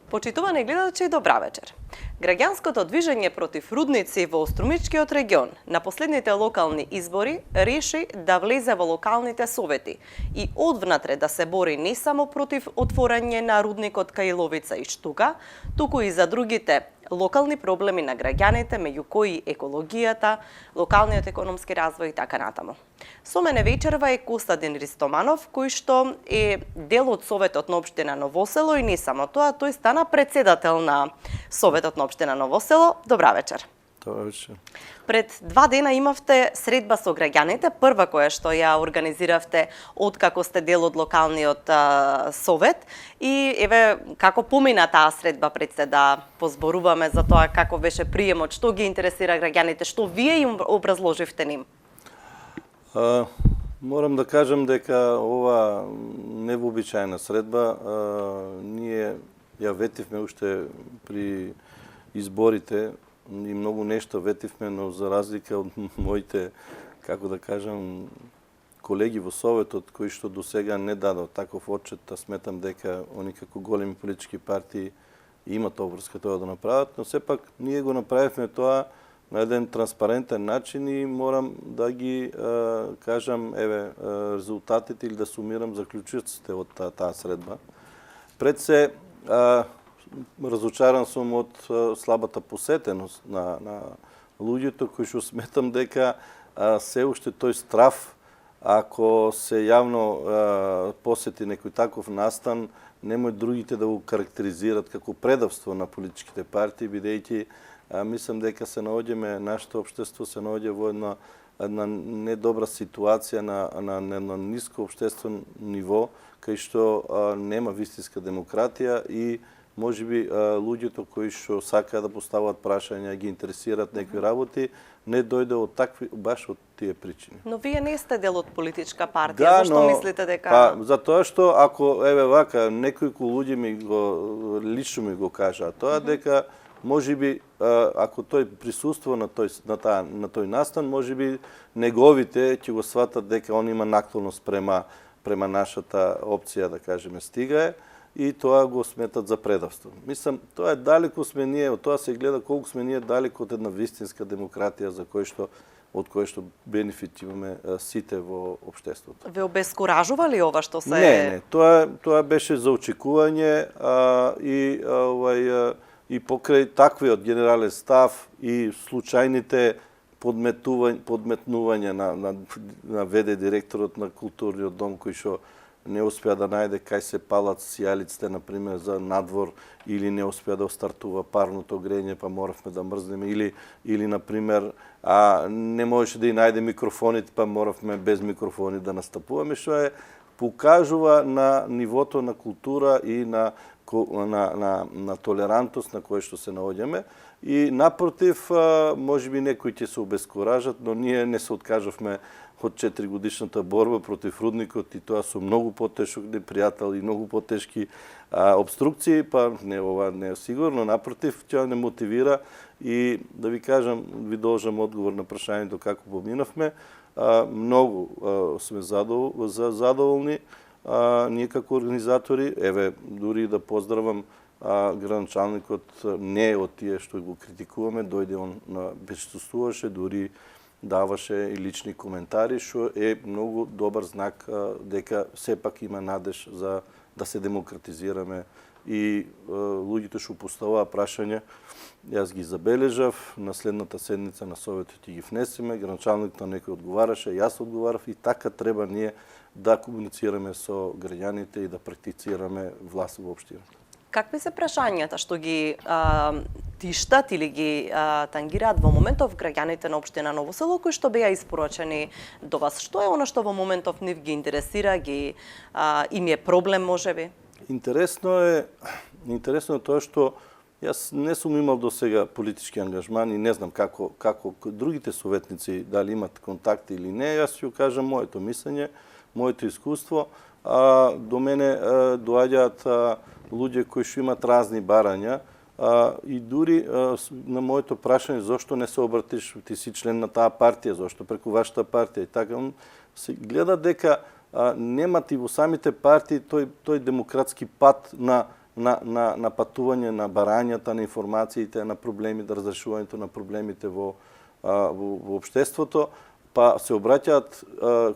Почитувани гледачи, добра вечер. Граѓанското движење против рудници во Струмичкиот регион на последните локални избори реши да влезе во локалните совети и одвнатре да се бори не само против отворање на рудникот кај Ловица и Штука, туку и за другите локални проблеми на граѓаните, меѓу кои екологијата, локалниот економски развој и така натаму. Со мене вечерва е Костадин Ристоманов, кој што е дел од Советот на општина Ново село и не само тоа, тој стана председател на Советот на општина Ново село. Добра вечер. Добра вечер. Пред 2 дена имавте средба со граѓаните, прва која што ја организиравте откако сте дел од локалниот совет. И еве како помина таа средба, пред се да позборуваме за тоа како беше приемот, што ги интересира граѓаните, што вие им образложивте ним? Морам да кажам дека ова невообичаена средба ние ја ветивме уште при изборите и многу нешто ветивме, но за разлика од моите, како да кажам, колеги во Советот, кои што до сега не дадат таков отчет, сметам дека они како големи политички партии имат обврска тоа да направат, но сепак ние го направивме тоа на еден транспарентен начин и морам да ги кажам резултатите или да сумирам заклучоците од таа средба. Пред се разочаран сум од слабата посетеност на луѓето, кои што сметам дека се уште тој страв, ако се јавно посети некој таков настан, немој другите да го карактеризират како предавство на политичките партии, бидејќи мислам дека се наоѓаме, нашето општество се наоѓа во една недобра ситуација на ниско општествено ниво, кај што нема вистинска демократија и можеби луѓето кои што сакаат да постават прашања и ги интересираат некои работи, не дојде од такви, баш од тие причини. Но вие не сте дел од политичка партија, зашто мислите дека... Затоа што ако, вака, некои луѓе лично ми го кажа, тоа дека можеби ако тој присуства на тој настан, можеби неговите ќе го сватат дека он има наклонност према нашата опција, да кажеме, стигае, и тоа го сметат за предавство. Мислам, тоа е далеко сме ние, од тоа се гледа колку сме ние далеко од една вистинска демократија од кој што бенефитиваме сите во општеството. Ве обескуражува ли ова што се... Не, тоа беше за очекување и покрај таквиот генерален став и случајните подметнувања на ВД директорот на културниот дом кој што не успеа да најде кај се палат сијалиците, например, за надвор, или не успеа да стартува парното грење, па моравме да мрзнеме, или например, не можеше да и најде микрофоните, па моравме без микрофони да настапуваме, што покажува на нивото на култура и на толерантност на кој што се наоѓаме. И напротив, можеби некои ќе се обескуражат, но ние не се откажавме од 4-годишната борба против рудникот и тоа со многу потешок непријател и многу потешки обструкции, па ова не е сигурно, напротив, тоа не мотивира и да ви кажам, ви должам одговор на прашањето како поминавме. Многу сме задоволни ние како организатори, дури да поздравам градоначалникот, не од тие што го критикуваме, дојде он присуствуваше, дури даваше и лични коментари, што е многу добар знак дека сепак има надеж за да се демократизираме и луѓето што поставаа прашања, јас ги забележав, на следната седница на Советот ги внесеме, градоначалникот на некој одговараше, јас одговарав и така треба ние да комуницираме со граѓаните и да практицираме власт во општината. Какви се прашањата што ги тиштат или ги тангираат во моментов граѓаните на општина Ново село, кои што беа испорачени до вас? Што е она што во моментов нив ги интересира, им е проблем можеби? Интересно е тоа што јас не сум имал до сега политички ангажман и не знам како другите советници дали имат контакти или не. Јас ќе кажам моето мислење, моето искуство. до мене доаѓаат луѓе кои што имаат разни барања и дури на моето прашање зошто не се обратиш, ти си член на таа партија, зошто преку вашата партија и така, се гледа дека немат и во самите партии тој демократски пат на патување на барањата, на информациите, на проблемите, разрешувањето на проблемите во општеството, па се обраќаат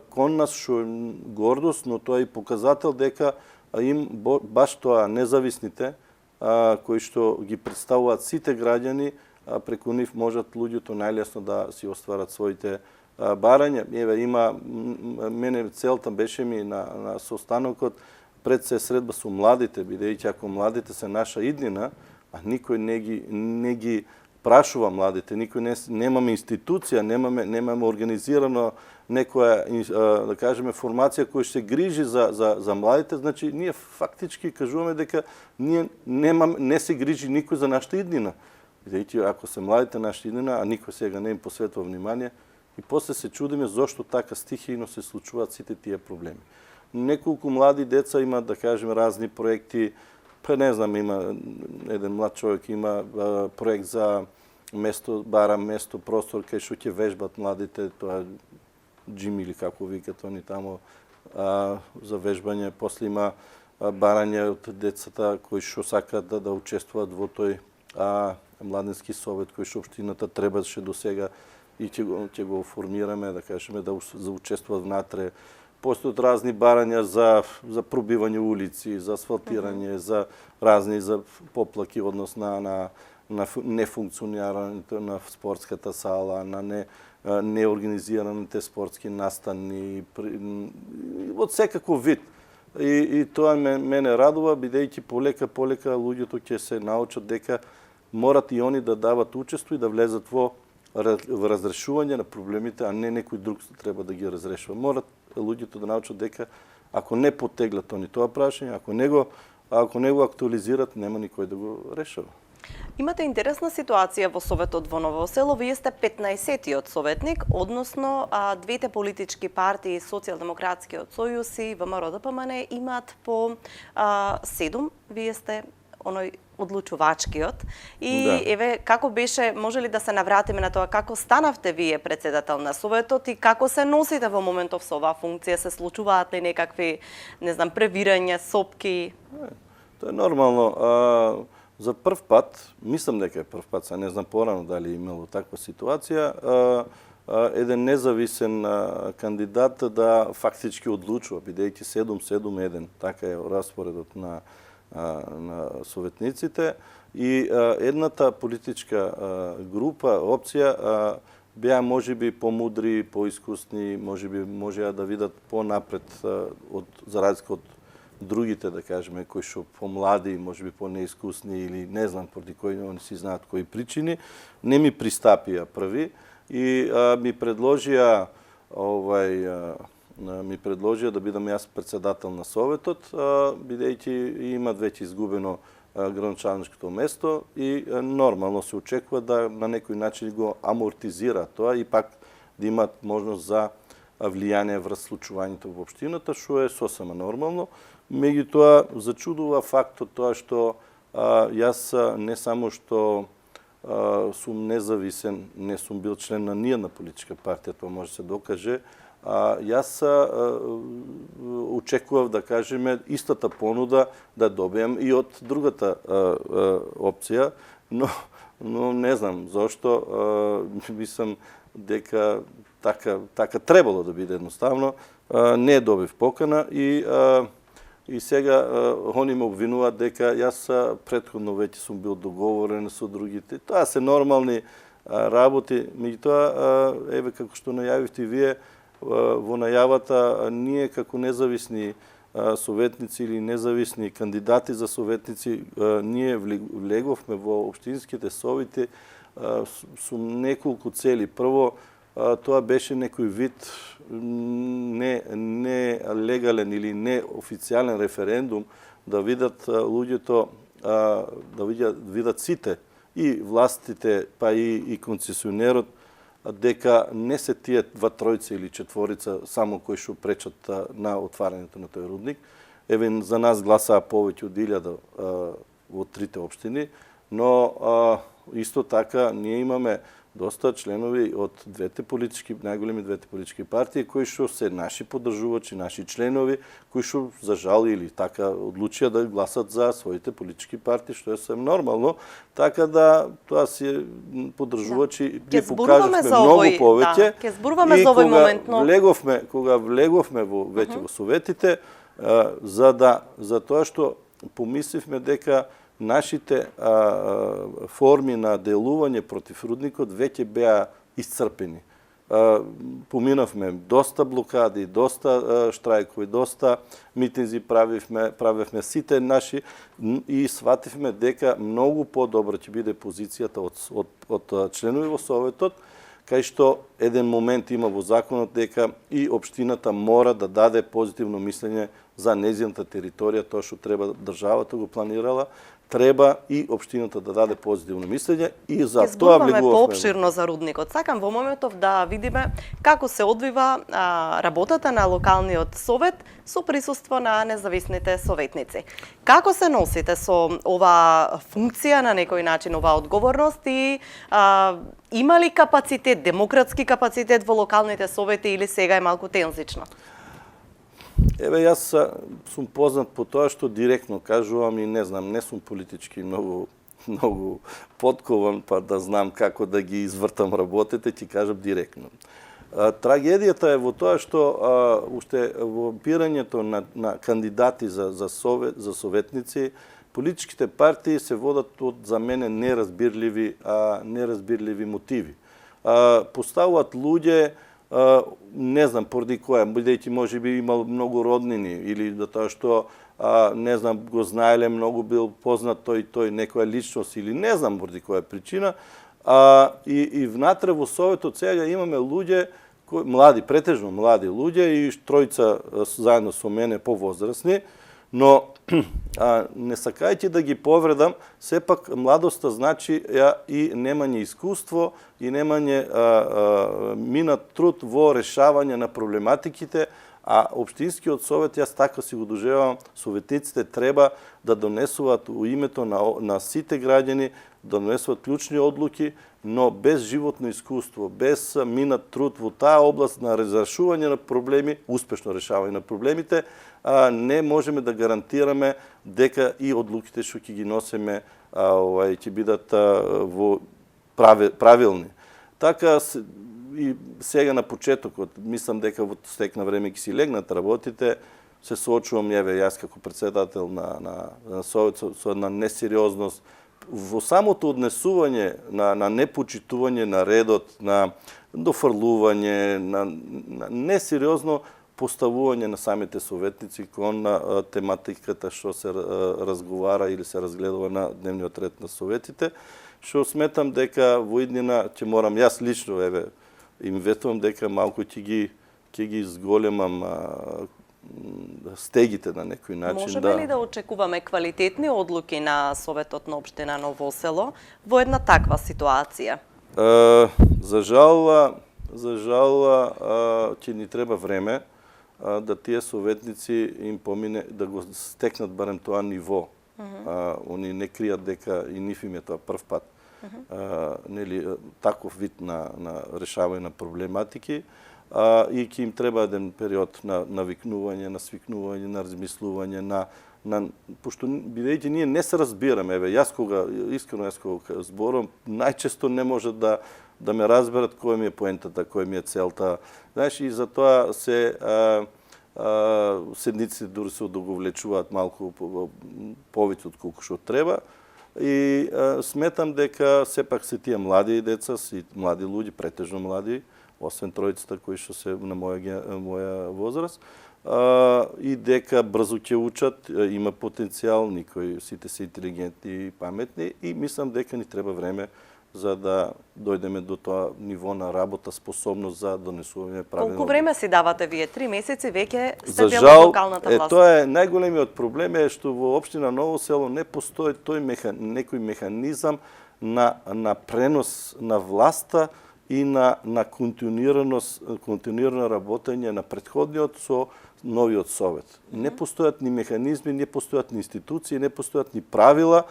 кон нас, што е гордост, но тоа е и показател дека им баш тоа независните кои што ги представуваат сите граѓани, преку нив можат луѓето најлесно да си остварат своите барања. Еве има мене целта беше ми на состанокот пред се средба со младите, бидејќи ако младите се наша иднина, а никој не ги прашува младите, немаме институција, немаме организирано некоја, да кажеме, формација која ще се грижи за младите, значи ние фактички кажуваме дека ние не се грижи никој за нашата иднина. Бидејќи ако се младите нашата иднина, а никој сега не им посветува внимание, и после се чудиме зошто така стихијно се случуваат сите тие проблеми. Неколку млади деца имаат, да кажеме, разни проекти. Па не знам, има еден млад човек има проект за место, бара место, простор кај што ќе вежбат младите, тоа джим или како викат они тамо за вежбање. После има барање од децата кои што сакаат да учествуваат во тој младински совет кој што општината требаше до сега и ќе го формираме, да кажеме, да учествуваат внатре. Постојат разни барања за пробивање улици, за асфалтирање, за разни за поплаки однос на нефункционирањето на спортската сала, на неорганизираните спортски настани, од секаков вид. И тоа мене радува, бидејќи полека луѓето ќе се научат дека морат и они да дават учество и да влезат во разрешување на проблемите, а не некој друг треба да ги разрешува. Морат луѓето да научат дека ако не потеглат они тоа прашање, ако не го актуализират, нема никој да го решава. Имате интересна ситуација во Советот во Ново село. Вие сте 15-тиот советник, односно двете политички партии, Социјалдемократскиот сојуз и ВМРО-ДПМН имаат по 7, вие сте оној одлучувачкиот. И да. Еве, како беше, може ли да се навратиме на тоа, како станавте вие председател на Советот и како се носите во моментов со оваа функција? Се случуваат ли некакви, не знам, превирања, сопки? Тоа е нормално. За прв пат, мислам дека е прв пат, са не знам порано дали имало таква ситуација, еден независен кандидат да фактички одлучува, бидејќи 7-7-1, така е распоредот на советниците, и едната политичка група, опција, беа можеби помудри, поискусни, можеби можеа да видат понапред за разлика од другите, да кажеме, кои што помлади, можеби понеискусни или не знам поради кои они си знаат кои причини, не ми пристапија први и ми предложија да бидам јас председател на Советот, бидејќи имат веќе изгубено градоначалничкото место и нормално се очекува да на некој начин го амортизира тоа и пак да имат можност за влијание врз случувањето во општината, што е сосема нормално. Меѓутоа, зачудува фактот тоа што јас не само што сум независен, не сум бил член на ниједна политичка партија, тоа може да се докаже, јас очекував, да кажеме, истата понуда да добијам и од другата опција, но не знам зошто, мислам дека така требало да биде едноставно, не добив покана и сега они ме обвинуваат дека јас претходно веќе сум бил договорен со другите. Тоа се нормални работи, меѓутоа, еве како што најавивте вие, во најавата ние како независни советници или независни кандидати за советници, ние влеговме во општинските совети со неколку цели. Прво, тоа беше некој вид не легален или не официјален референдум да видат луѓето, да видат сите и властите, па и концесионерот, дека не се тие два тројца или четворица само кои што пречат на отварањето на тој рудник. Еве за нас гласаа повеќе од 1000 во трите општини, но исто така ние имаме доста членови од најголеми двете политички партии кои што се наши поддржувачи, наши членови, кои што за жал или така одлучија да гласат за своите политички партии, што е сем нормално, така да тоа си поддржувачи ги покажавме многу повеќе. Ќе зборуваме за овој момент, но кога влеговме веќе во советите, за тоа што помисливме дека нашите форми на делување против рудникот веќе беа исцрпени. Поминавме доста блокади, доста штрајкови, доста митинзи правевме сите наши и свативме дека многу подобра ќе биде позицијата од членови во Советот, кај што еден момент има во законот дека и општината мора да даде позитивно мислење за нејзината територија, тоа што треба државата го планирала, треба и општината да даде позитивно мислење и за тоа влегувавме. Зборуваме поопширно за рудникот. Сакам во моментов да видиме како се одвива работата на локалниот совет со присуство на независните советници. Како се носите со оваа функција на некој начин, оваа одговорност и има ли капацитет, демократски капацитет во локалните совети или сега е малку тензично? Еве, јас сум познат по тоа што директно кажувам и не знам, не сум политички многу подкован, па да знам како да ги извртам работите, ќе кажам директно. Трагедијата е во тоа што уште во бирањето на кандидати за советници, политичките партии се водат од за мене неразбирливи мотиви. Поставуваат луѓе, не знам поради која, бидејќи можеби имал многу роднини или да тоа што не знам го знаеле, многу бил познат тој некоја личност или не знам поради која причина, и внатре во Советот сега имаме луѓе млади, претежно млади луѓе и тројца заедно со мене повозрасни, но не сакајќи да ги повредам, сепак младоста значи и немање искуство и немање минат труд во решавање на проблематиките, а општинскиот совет, јас така си го доживувам, советниците треба да донесуваат у името на сите граѓани, да донесуваат клучни одлуки, но без животно искуство, без минат труд во таа област на разрешување на проблеми, успешно решавање на проблемите, не можеме да гарантираме дека и одлуките што ќе ги носиме ќе бидат правилни. Така и сега на почетокот, мислам дека во стек на време ќе си легнат работите, се соочувам јас како председател на Совет со една несериозност, во самото однесување на непочитување на редот, на дофрлување, на несериозно поставување на самите советници кон тематиката што се разговара или се разгледува на дневниот ред на советите, што сметам дека во иднина ќе морам јас лично, им ветувам дека малку ќе ги зголемам стегите на некој начин. Можеме ли да очекуваме квалитетни одлуки на Советот на општина Ново Село во една таква ситуација? За жал ќе ни треба време да тие советници им помине, да го стекнат барем тоа ниво. Они не кријат дека и нив им е тоа прв пат. Таков вид на решавање на проблематики, и ќе им треба еден период на навикнување, на свикнување, на размислување, пошто бидејќи ние не се разбираме, искрено кога зборам, најчесто не може да ме разберат која ми е поентата, која ми е целта. Знаеш, и затоа седниците дури се одоговлечуваат малку повеќе од колку што треба. И сметам дека сепак се тие млади деца, млади луѓе, претежно млади, освен тројцата кои што се на моја возраст, и дека брзо ќе учат, има потенцијал, сите се интелигентни и паметни, и мислам дека ни треба време за да дојдеме до тоа ниво на работа, способност за донесување правилно. Колку време си давате вие? 3 месеци веќе сте дел од локалната власт. Тоа е најголемиот проблем, што во општина Ново Село не постои некој механизам на пренос на власта и на континуирано работење на претходниот со новиот совет. Не постојат ни механизми, не постојат ни институции, не постојат ни правила.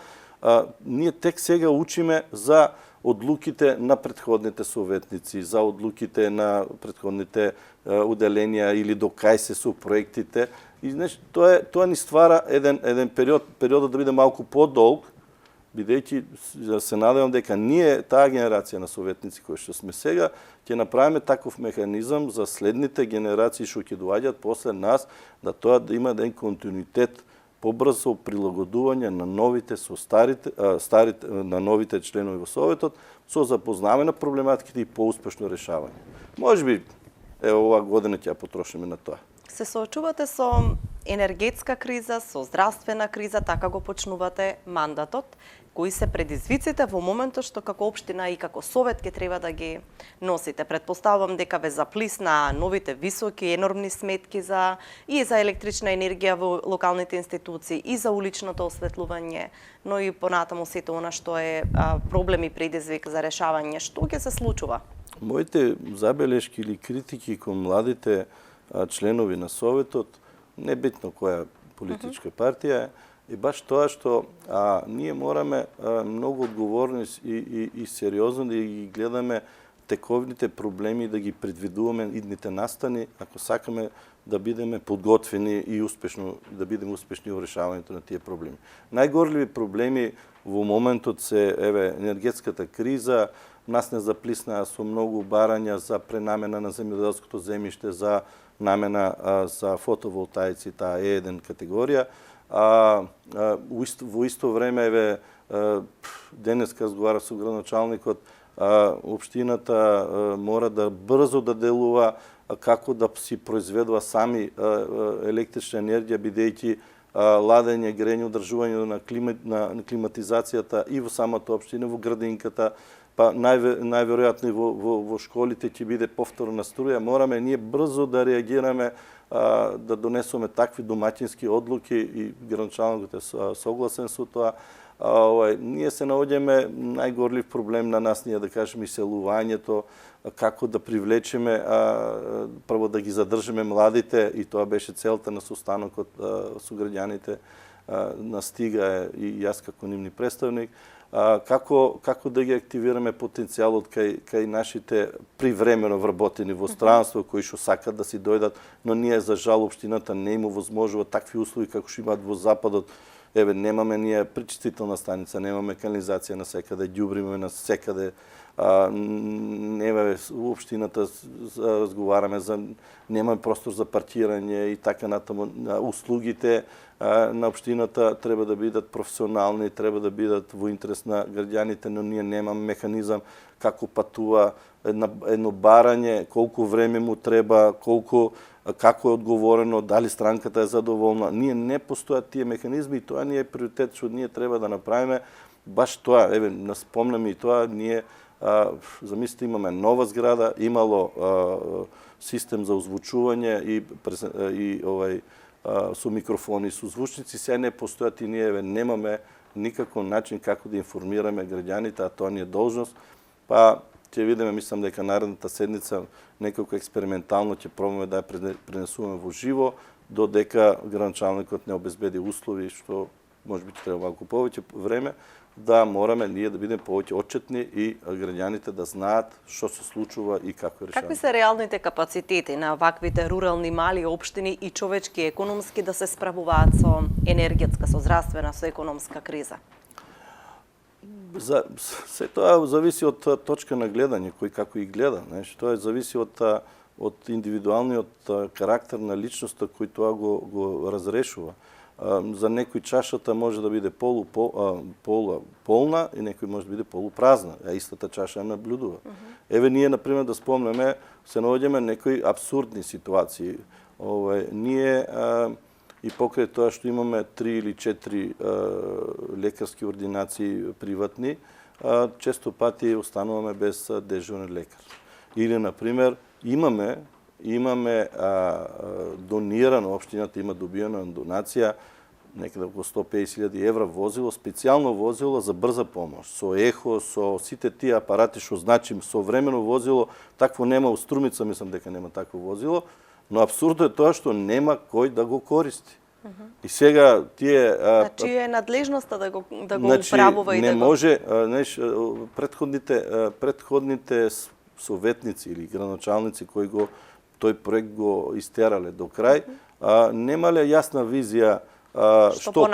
Ние тек сега учиме за одлуките на претходните советници, за одлуките на претходните уделенија или до кај се со проектите. И тоа ни ствара еден периодот да биде малку подолг, бидејќи се надевам дека ние, таа генерација на советници кои што сме сега, ќе направиме таков механизам за следните генерации што ќе доаѓаат после нас, да тоа да има еден континуитет, побрзо прилагодување на новите со старите на новите членови во советот, со запознавање на проблематиките и поуспешно решавање. Можеби оваа година ќе ја потрошиме на тоа. Се соочувате со енергетска криза, со здравствена криза, така го почнувате мандатот. Кои се предизвиците во моментот што како општина и како совет ќе треба да ги носите? Претпоставувам дека ве заплисна новите високи, енормни сметки за електрична енергија во локалните институции, и за уличното осветлување, но и понатаму сето она што е проблем и предизвик за решавање. Што ќе се случува? Моите забелешки или критики кон младите членови на советот, небитно која политичка партија е баш тоа што ние мораме многу одговорно и сериозно да ги гледаме тековните проблеми, да ги предвидуваме идните настани, ако сакаме да бидеме подготвени и да бидеме успешни во решавањето на тие проблеми. Најгорливи проблеми во моментот се енергетската криза, нас не заплиснаа со многу барања за пренамена на земјоделското земјиште, за намена за фотоволтаици, таа е еден категорија. Во исто време, денеска разговарав со градоначалникот, општината мора да брзо да делува како да си произведува сами електрична енергија, бидејќи ладење, грење, одржување на климатизацијата и во самата општина, во градинката, па најверојатно и во школите ќе биде повторна струја. Мораме ние брзо да реагираме, да донесеме такви домаќински одлуки, и градоначалникот е согласен со тоа. Ние се наоѓаме најгорлив проблем на нас, ние да кажеме иселувањето, како да привлечеме, прво да ги задржиме младите, и тоа беше целта на состанокот со граѓаните на Стига и јас како нивни представник, како да ги активираме потенцијалот кај нашите привремено вработени во странство, кои што сакат да си дојдат, но ние за жал општината не им овозможува такви услови како што имаат во Западот. Немаме ние пречистителна станица, немаме канализација на секаде, ѓубриме на секаде, немаме општината, разговараме за немаме простор за паркирање и така натаму. Услугите на општината треба да бидат професионални, треба да бидат во интерес на граѓаните, но ние немаме механизам како патува едно барање, колку време му треба, како е одговорено, дали странката е задоволна. Ние не постојат тие механизми, и тоа ни е приоритет што ние треба да направиме. Баш тоа, спомнаме и тоа, ние замислите, имаме нова зграда, имало систем за озвучување и со микрофони, со звучници, се не постојат, и ние немаме никаков начин како да информираме граѓаните, а тоа ни е должност. Па ќе видиме, мислам дека наредната седница некако експериментално ќе пробаме да ја пренесуваме во живо, додека градоначалникот не обезбеди услови, што можеби ќе треба малку повеќе време, да мораме ние да бидеме повеќе отчетни и граѓаните да знаат што се случува и како е решавање. Какви се реалните капацитети на ваквите рурални мали општини и човечки и економски да се справуваат со енергетска, со здравствена, со економска криза? Се тоа зависи од точка на гледање, кој како и гледа. Тоа зависи од индивидуалниот карактер на личноста кој тоа го разрешува. За некој чашата може да биде полна и некој може да биде полупразна, а истата чаша наблюдува. Ние, например, да спомнеме, се наоѓаме некои апсурдни ситуации. Ние и покрај тоа што имаме 3 или 4 лекарски ординации приватни, често пати остануваме без дежурен лекар. Или, например, имаме донирано, општината има добиена донација некаде околу 150.000 евра возило, специјално возило за брза помош, со ехо, со сите тие апарати што значи современо возило, такво нема у Струмица, мислам дека нема такво возило, но апсурдно е тоа што нема кој да го користи. И сега тие Значи е надлежноста да го управува и не да го... може, предходните советници или градоначалници кои тој проект го истерале до крај, немале јасна визија што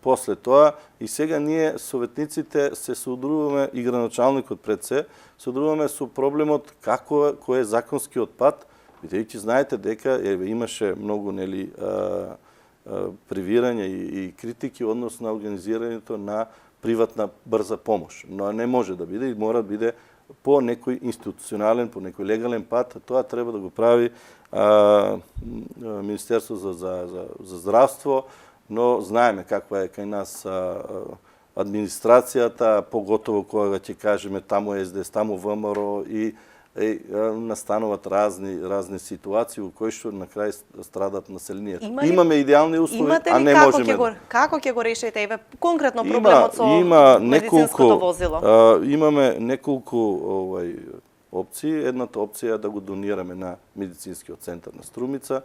после тоа, и сега ние советниците се содруваме и градоначалникот пред се содруваме со проблемот кој е законскиот пат, бидејќи знаете дека имаше многу превирање и критики односно на организирањето на приватна брза помош, но не може да биде и мора да биде по некој институционален, по некој легален пат. Тоа треба да го прави Министерство за здравство, но знаеме каква е кај нас администрацијата, поготово кога ќе кажеме таму СДС, таму ВМРО и настануваат разни ситуации во кои што на крај страдат населението. Имаме идеални услови, а не можеме. Како ќе го решите еве конкретно проблемот со медицинското возило? Имаме неколку опции. Едната опција е да го донираме на медицинскиот центар на Струмица.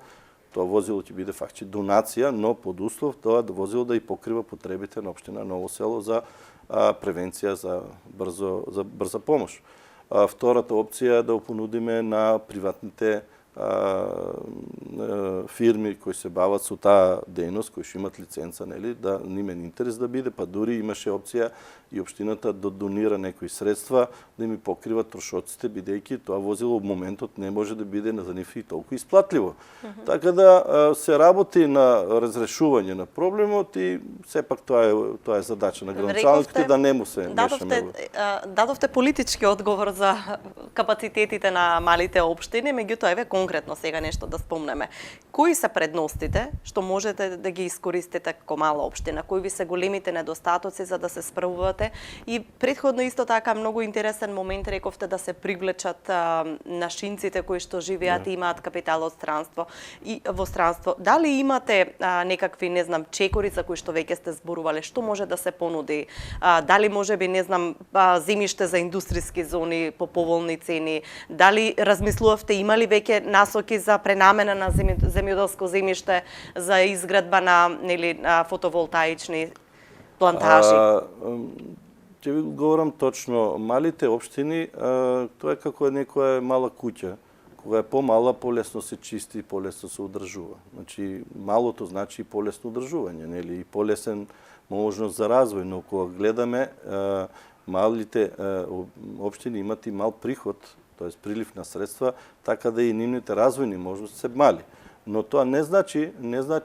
Тоа возило ќе биде факти донација, но под услов тоа возило да и покрива потребите на општина Ново село за превенција за брза помош. Втората опција е да понудиме на приватните фирми кои се бават со таа дејност, кои што имат лиценца, да нимен интерес да биде, па дури имаше опција и општината да донира некои средства да им покрива трошоците, бидејќи тоа возило во моментот не може да биде за нив и толку исплатливо. Така да се работи на разрешување на проблемот и сепак тоа е задача на градоначалникот да не му се мешаме. Дадовте политички одговор за капацитетите на малите општини, меѓутоа еве конкретно сега нешто да спомнеме. Кои се предностите што можете да ги искористите како мала општина? Кои ви се големите недостатоци за да се справувате? И претходно исто така многу интересен момент рековте да се привлечат нашинците кои што живеат и имаат капитал од странство и во странство. Дали имате некакви, не знам, чекори за кои што веќе сте зборувале, што може да се понуди? Дали можеби, не знам, земјиште за индустријски зони по поволни цени? Дали размислувавте, имали веќе насоки за пренамена на земјоделско земјиште за изградба на фотоволтаични плантажи? Ќе ви говорам точно. Малите општини, тоа е како некоја мала куќа. Кога е помала, полесно се чисти, полесно се одржува. Значи, малото значи и полесно одржување, и полесен можност за развој, но кога гледаме, малите општини имат и мал приход, т.е. прилив на средства, така да и нивните развојни можности се мали. Но тоа не значи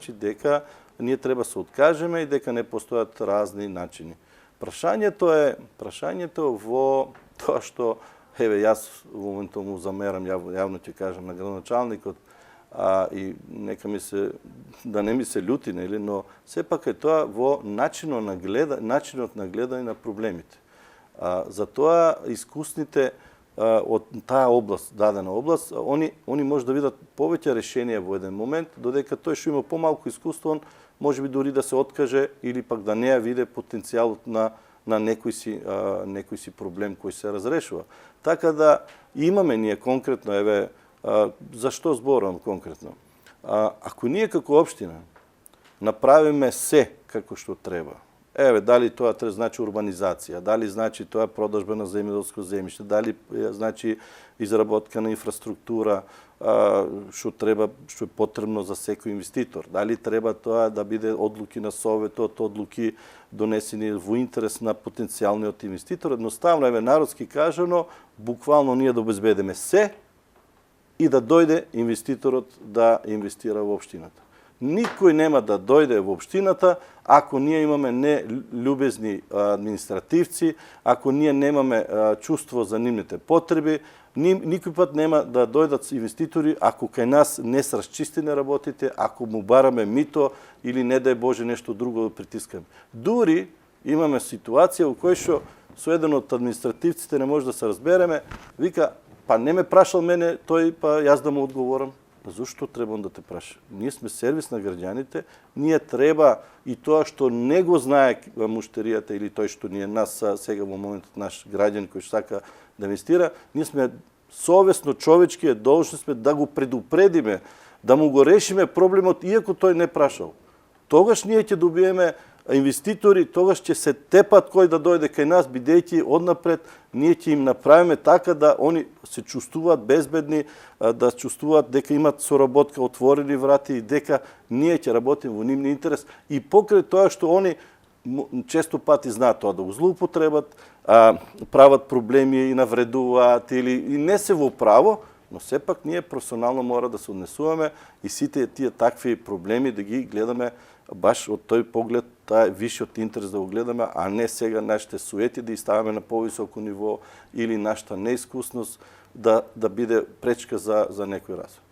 дека ние треба се откажеме и дека не постојат разни начини. Прашањето е во тоа што, јас во моментот му замерам, јавно ќе кажам на градоначалникот, и нека да не ми се љути, но сепак е тоа во начинот на гледање на проблемите. Затоа искусните од таа област, дадена област, они може да видат повеќе решенија во еден момент, додека тој што има помалку искуство, он може би дури да се откаже или пак да не ја виде потенцијалот на некој си проблем кој се разрешува. Така да имаме ние конкретно, зашто зборувам конкретно? Ако ние како општина направиме се како што треба, дали тоа значи урбанизација, дали значи тоа продажба на земјоделско земјиште, дали значи изработка на инфраструктура, што е потребно за секој инвеститор, дали треба тоа да биде одлуки на советот, одлуки донесени во интерес на потенцијалниот инвеститор, едноставно народски кажано, буквално ние да обезбедиме се и да дојде инвеститорот да инвестира во општината. Никој нема да дојде во општината ако ние имаме нелюбезни административци, ако ние немаме чувство за нивните потреби, никој пат нема да дојдат инвеститори ако кај нас не се расчистени работите, ако му бараме мито или не дај Боже нешто друго да притискаме. Дури имаме ситуација во кој што со еден од административците не може да се разбереме, вика, па не ме прашал мене тој, па јас да му одговорам. Зошто треба да те праша? Ние сме сервис на граѓаните, ние треба и тоа што не го знае муштеријата или тој што ни е нас сега во моментот наш граѓан кој сака да инвестира, ние сме совесно човечки должни сме да го предупредиме, да му го решиме проблемот иако тој не прашал. Тогаш ние ќе добиеме инвеститори, тогаш ќе се тепат кој да дојде кај нас, бидејќи однапред ние ќе им направиме така да они се чувствуваат безбедни, да чувствуваат дека имат соработка, отворени врати и дека ние ќе работиме во нивни интерес и покрај тоа што они често пати знаат тоа да го злоупотребат, прават проблеми и навредуваат или и не се во право, но сепак ние професионално мора да се однесуваме и сите тие такви проблеми да ги гледаме баш од тој поглед, таа висшиот интерес да го гледаме, а не сега нашите суети да ставаме на повисоко ниво или нашата неискусност да биде пречка за некој развој.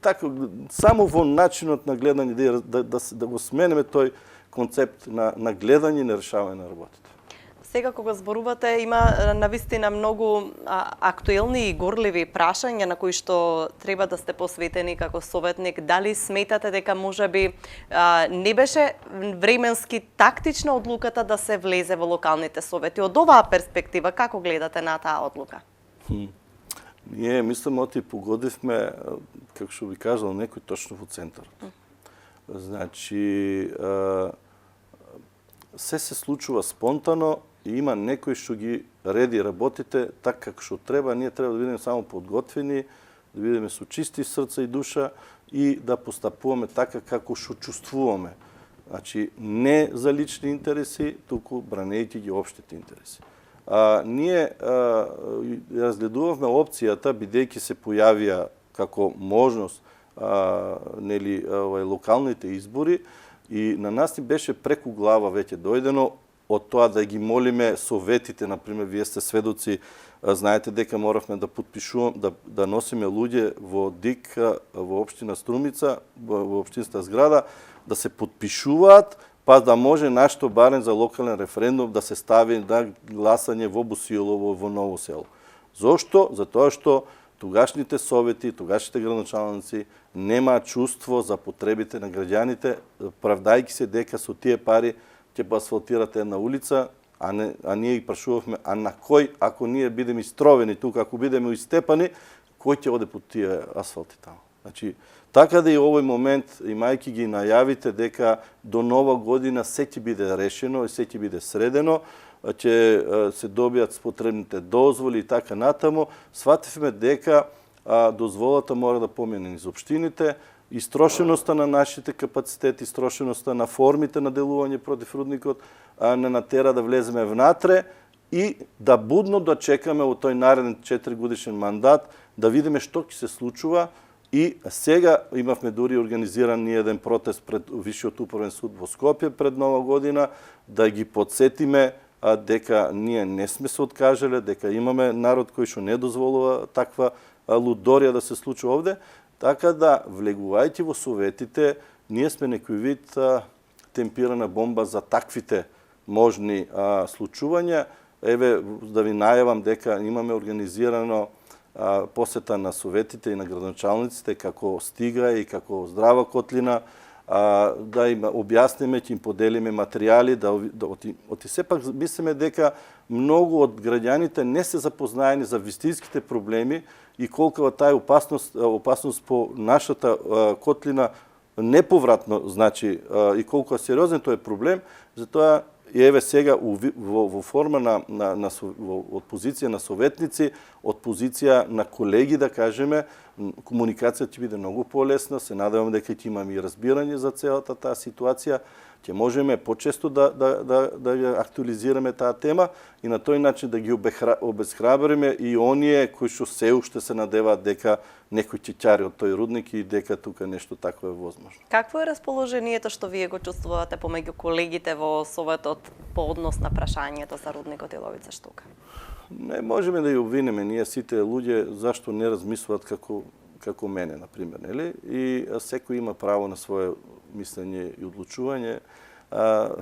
Така само во начинот на гледање да го сменеме тој концепт на гледање и на решавање на работите. Сега кога зборувате, има навистина многу актуелни и горливи прашања на кои што треба да сте посветени како советник. Дали сметате дека можеби не беше временски тактична одлуката да се влезе во локалните совети? Од оваа перспектива, како гледате на таа одлука? Ние, мислам, оти погодивме, како што би кажал, некој точно во центарот. Значи, се случува спонтано, и има некој што ги реди работите така како што треба, ние треба да бидеме само подготвени, да бидеме со чисти срца и душа и да постапуваме така како што чувствуваме. Значи, не за лични интереси, туку бранејќи ги општите интереси. Ние разгледувавме опцијата, бидејќи се појавија како можност локалните избори и на нас ни беше преку глава веќе дојдено од тоа да ги молиме советите, например, вие сте сведоци, знаете дека моравме да подпишуваме, да носиме луѓе во ДИК, во општина Струмица, во општинска зграда, да се подпишуваат, па да може нашто барем за локален референдум да се стави на гласање во Босилово, во Ново село. Зошто? Затоа што тогашните совети, тогашните градоначалници немаат чувство за потребите на граѓаните, правдајќи се дека со тие пари ќе асфалтирате една улица, а ние ги прашувавме, а на кој, ако ние бидеме истровени тука, ако бидеме истепани, кој ќе оде по тие асфалти таму? Значи, така да и овој момент, имајќи ги најавите дека до нова година се ќе биде решено и се ќе биде средено, ќе се добијат потребните дозволи и така натаму, свативме дека дозволата мора да помине низ општините, истрошеноста на нашите капацитети, истрошеноста на формите на делување против рудникот, не натера да влеземе внатре и да будно да чекаме во тој нареден 4 годишен мандат, да видиме што ќе се случува. И сега имавме дури организиран еден протест пред Висшиот управен суд во Скопје пред Нова година, да ги подсетиме дека ние не сме се откажале, дека имаме народ кој што не дозволува таква лудорија да се случува овде. Така да, влегувајќи во советите, ние сме некој вид темпирана бомба за таквите можни случувања. Еве, да ви најавам дека имаме организирано посета на советите и на градоначалниците како Стига и како Здрава Котлина, да им објасниме, ќе им поделиме материјали, оти сепак мислиме дека многу од граѓаните не се запознаени за вистинските проблеми и колкава таа опасност по нашата котлина неповратно, значи, и колку сериозен тој проблем, затоа и еве сега во форма од позиција на советници, од позиција на колеги, да кажеме, комуникацијата ќе биде многу полесна, се надевам дека ќе имаме и разбирање за целата таа ситуација, ќе можеме почесто да ја актуализираме таа тема и на тој начин да ги обезхрабриме и оние кои што се уште се надеваат дека некој ќе ќари од тој рудник и дека тука нешто такво е возможно. Какво е расположението што вие го чувствувате помеѓу колегите во Советот по однос на прашањето за рудникот Иловица Штука? Не можеме да ја обвинеме ние сите луѓе зашто не размислуваат како мене, например, нели? И секој има право на свое мислење и одлучување.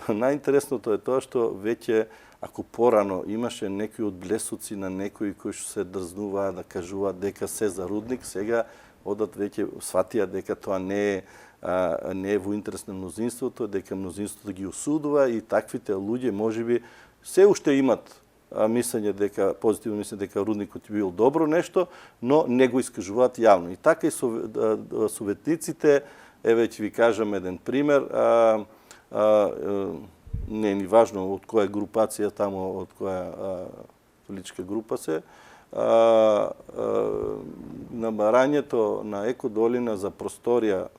Најинтересното е тоа што веќе, ако порано имаше некои од блесуци на некои кои што се дрзнуваат да кажуваат дека се за рудник, сега одат веќе сватија дека тоа не е во интерес на мнозинството, дека мнозинството ги осудува и таквите луѓе можеби се уште имат мислење дека позитивно мислење дека рудникот е бил добро нешто, но не го искажуваат јавно. И така и советниците, веќе ви кажам еден пример, не е ни важно од која групација тамо, од која политичка група се, набарањето на Екодолина за просторија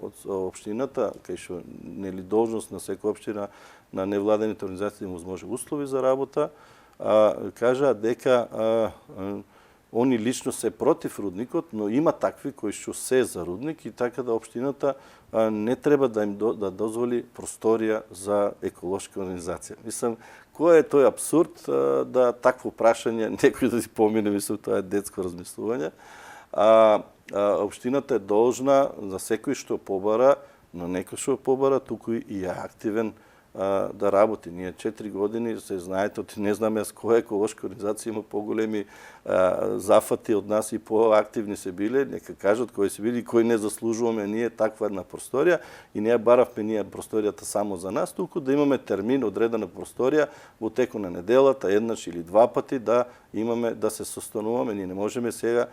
од општината, кај што нели должност на секоја општина на невладените организации да возможи услови за работа, кажа дека они лично се против рудникот, но има такви кои што се за рудник и така да општината не треба да им да дозволи просторија за еколошка организација. Мислам, кој е тој абсурд да такво прашање некој да си помине, мислам, тоа е детско размислување. Општината е должна за секој што побара, но некој што побара, туку и е активен да работи. Ние 4 години, се знаете, не знаме јас која еколошка организација има поголеми зафати од нас и поактивни се биле, нека кажат кои се били и кои не заслужуваме ние таква една просторија и не ја баравме ние просторијата само за нас, туку да имаме термин одредена просторија во теку на неделата, еднаш или два пати да имаме да се состануваме. Ние не можеме сега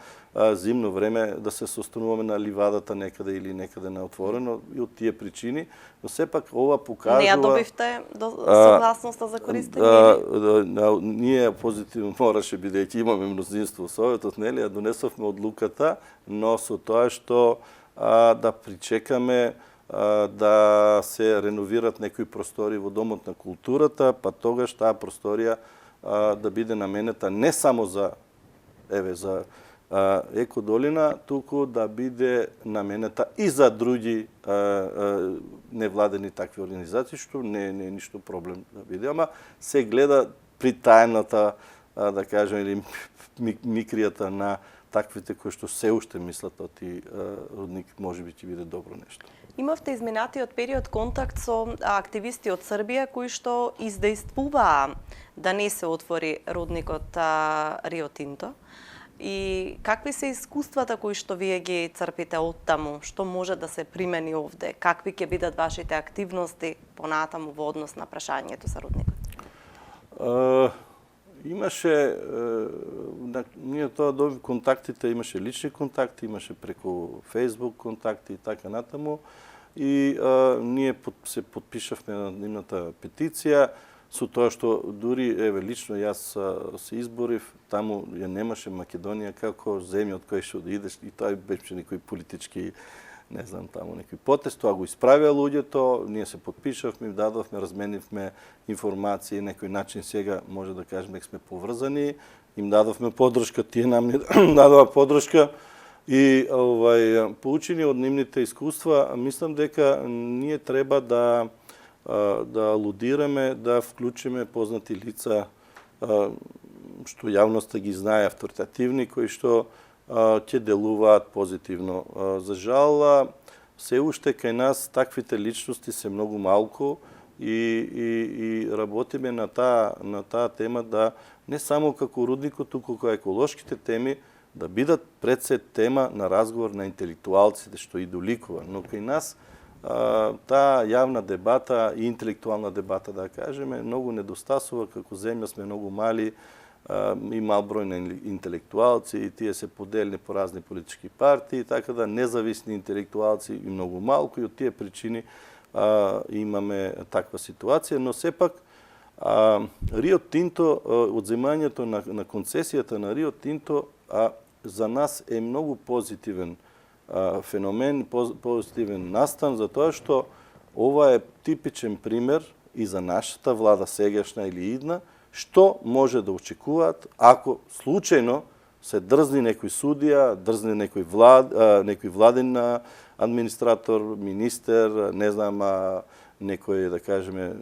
зимно време да се состануваме на ливадата некаде или некаде на отворено и од тие причини, но сепак ова покажува... Не ја добивте согласноста за користење? Ние позитивно мораше бидејќи имаме мнозинство советот, нели, ја донесовме одлуката, но со тоа што да причекаме да се реновират некои простори во Домот на културата, па тогаш таа просторија да биде наменета не само за Екодолина, туку да биде наменета и за други невладени такви организации, што не е ништо проблем да биде, ама се гледа при тајната, да кажем, или микријата на таквите кои што се уште мислат оти рудник можеби ќе биде добро нешто. Имавте изминатиот период контакт со активисти од Србија кои што издействуваа да не се отвори рудникот Рио Тинто. И какви се искуствата кои што вие ги црпите од таму? Што може да се примени овде? Какви ќе бидат вашите активности понатаму во однос на прашањето за рудникот? Имаше, ние тоа доби контактите, имаше лични контакти, имаше преку Facebook контакти и така натаму. И ние се подпишавме на нивната петиција, со тоа што дури, лично јас се изборив, таму ја немаше Македонија како земја од која што да идеш, и тоа беше некој политички, не знам, таму некој потест, тоа го исправија луѓето, ние се подпишавме, дадовме, разменивме информации, некој начин сега може да кажеме дека сме поврзани, им дадовме поддршка, тие нам не дадоа поддршка и поучени од нивните искуства, мислам дека ние треба да алудираме, да вклучиме познати лица што јавноста ги знае, авторитативни, кои што ќе делуваат позитивно. За жал, се уште кај нас таквите личности се многу малку и работиме на таа тема да не само како рудникот, туку како еколошките теми да бидат пред се тема на разговор на интелектуалците што и доликува. Но кај нас таа јавна дебата и интелектуална дебата, да кажеме, многу недостасува, како земја сме многу мали, и мал број на интелектуалци и тие се поделени по разни политички партии, така да независни интелектуалци и многу малку и од тие причини имаме таква ситуација, но сепак Рио Тинто, одземањето на концесијата на Рио Тинто за нас е многу позитивен феномен, позитивен настан, затоа што ова е типичен пример и за нашата влада, сегашна или идна, што може да очекуваат ако случајно се дрзни некој судија, дрзни некој владен администратор, министер, не знам, некој, да кажеме,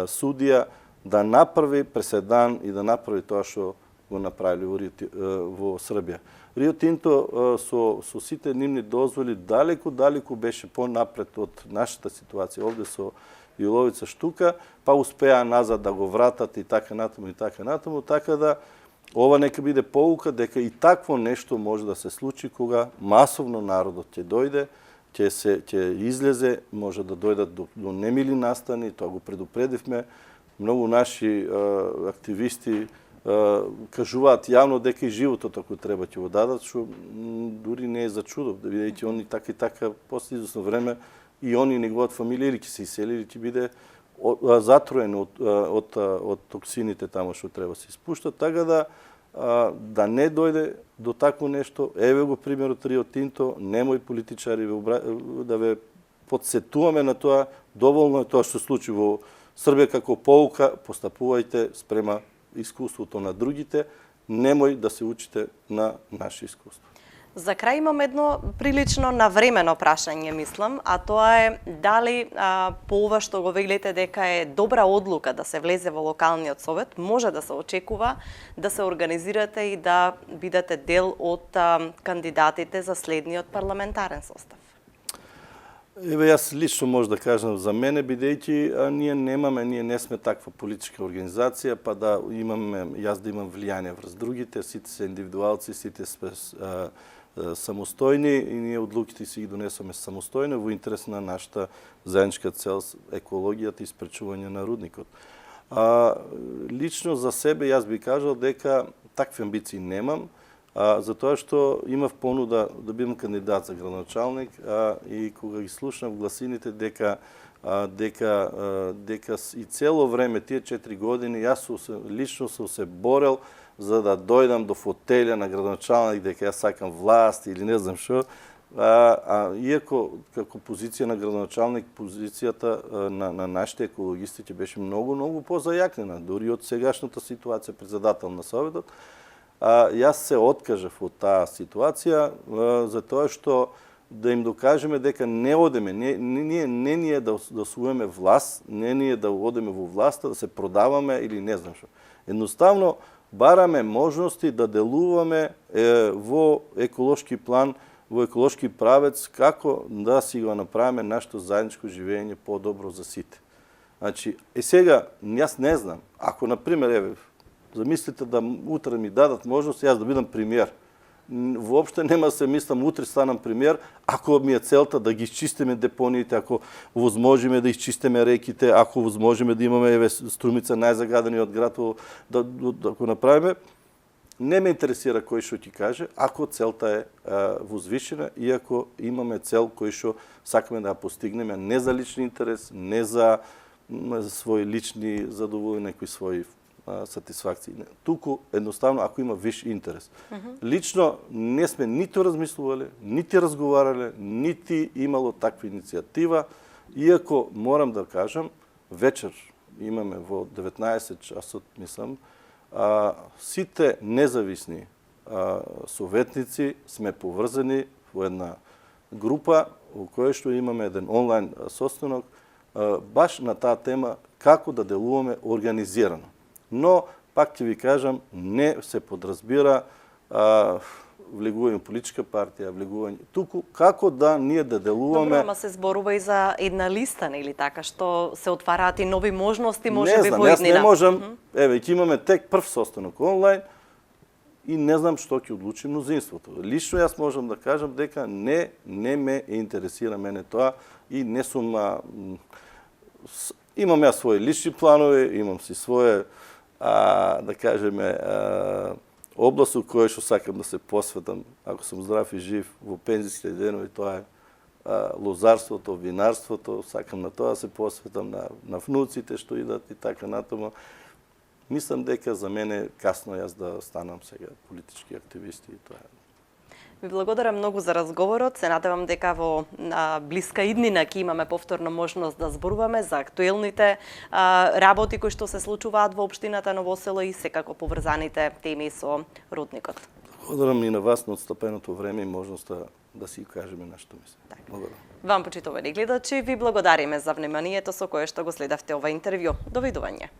судија, да направи преседан и да направи тоа што го направили во Србија. Рио Тинто со сите нивни дозволи далеку беше понапред од нашата ситуација овде со Јуловица Штука, па успеа назад да го вратат и така натаму, така да ова нека биде поука дека и такво нешто може да се случи кога масовно народот ќе дојде, ќе излезе, може да дојдат до немили настани, тоа го предупредивме. Многу наши активисти кажуваат јавно дека и животот ако треба ќе го дадат, што дури не е за чудо, да видите они така и така после известно време и они неговата фамилија или ќе се исели или ќе биде затроен од токсините тамо што треба се испуштат, така да не дојде до такво нешто. Еве го примерот Рио Тинто, немој политичари да ве подсетуваме на тоа, доволно е тоа што се случи во Србија како поука, постапувајте спрема искуството на другите, немој да се учите на наше искуство. За крај имам едно прилично навремено прашање, мислам, а тоа е дали по ова што го велите дека е добра одлука да се влезе во локалниот совет, може да се очекува да се организирате и да бидете дел од кандидатите за следниот парламентарен состав? Еве, јас лично може да кажам за мене, бидејќи ние не сме таква политичка организација, па да имаме, јас да имам влијание врз другите, сите се индивидуалци, сите сме самостојни и ние одлуките си ги донесоме самостојно во интерес на нашата заедничка цел, екологијата и спречување на рудникот. Лично за себе јас би кажал дека такви амбиции немам, затоа што имав понуда да бидам кандидат за градоначалник и кога ги слушнав гласините дека и цело време тие 4 години јас лично сум се борел за да дојдам до фотелја на градоначалник, дека јас сакам власт или не знам што. Иако како позиција на градоначалник, позицијата на нашите екологисти ќе беше многу позајакнена, дури од сегашната ситуација председател на Советот. Јас се откажав од таа ситуација, затоа што да им докажеме дека не одеме, не ние да освоиме власт, не ние да одеме во власта, да се продаваме или не знам што. Едноставно, бараме можности да делуваме во еколошки план, во еколошки правец, како да си го направиме нашето заедничко живење по-добро за сите. Значи, сега, јас не знам, ако, например, замислите да утре ми дадат можност јас да бидам премиер. Воопште нема се мислам утре станам премиер, ако ми е целта да ги изчистиме депониите, ако возможиме да изчистиме реките, ако возможиме да имаме Струмица најзагадениот град да го направиме. Не ме интересира кој што ти каже, ако целта е возвишена и ако имаме цел кој што сакаме да постигнеме не за лични интерес, не за своји лични задоволувања, некои своји сатисфакции. Туку едноставно ако има виш интерес. Лично не сме ниту размислувале, нити разговарале, нити имало таква иницијатива, иако морам да кажам, вечер имаме во 19 часот, мислам, сите независни советници сме поврзани во една група во која што имаме еден онлайн состанок баш на таа тема како да делуваме организирано. Но, пак ќе ви кажам, не се подразбира влегување политичка партија, влегување туку како да ние да делуваме. Добро, ама се зборува и за една листа, нели така, што се отвараат и нови можности, може би во иднина. Не знам, јас не можам, еве, ќе имаме тек прв состанок онлайн и не знам што ќе одлучи мнозинството. Лично јас можам да кажам дека не ме интересира мене тоа и не сум имам јас своји лични планови, имам си своје да кажеме област во која што сакам да се посветам, ако сум здрав и жив во пензијските денови, тоа е лозарството, винарството, сакам на тоа да се посветам, на внуците што идат и така натаму. Мислам дека за мене касно јас да станам сега политички активист и тоа е. Ви благодарам многу за разговорот. Се надевам дека во блиска иднина ќе имаме повторно можност да зборуваме за актуелните работи кои што се случуваат во општината Ново Село и секако поврзаните теми со рудникот. Благодарам и на вас на отстапеното време и можноста да си кажеме нашето мислење. Благодарам. Вам, почитувани гледачи, ви благодариме за вниманието со кое што го следавте ова интервју. Довидување.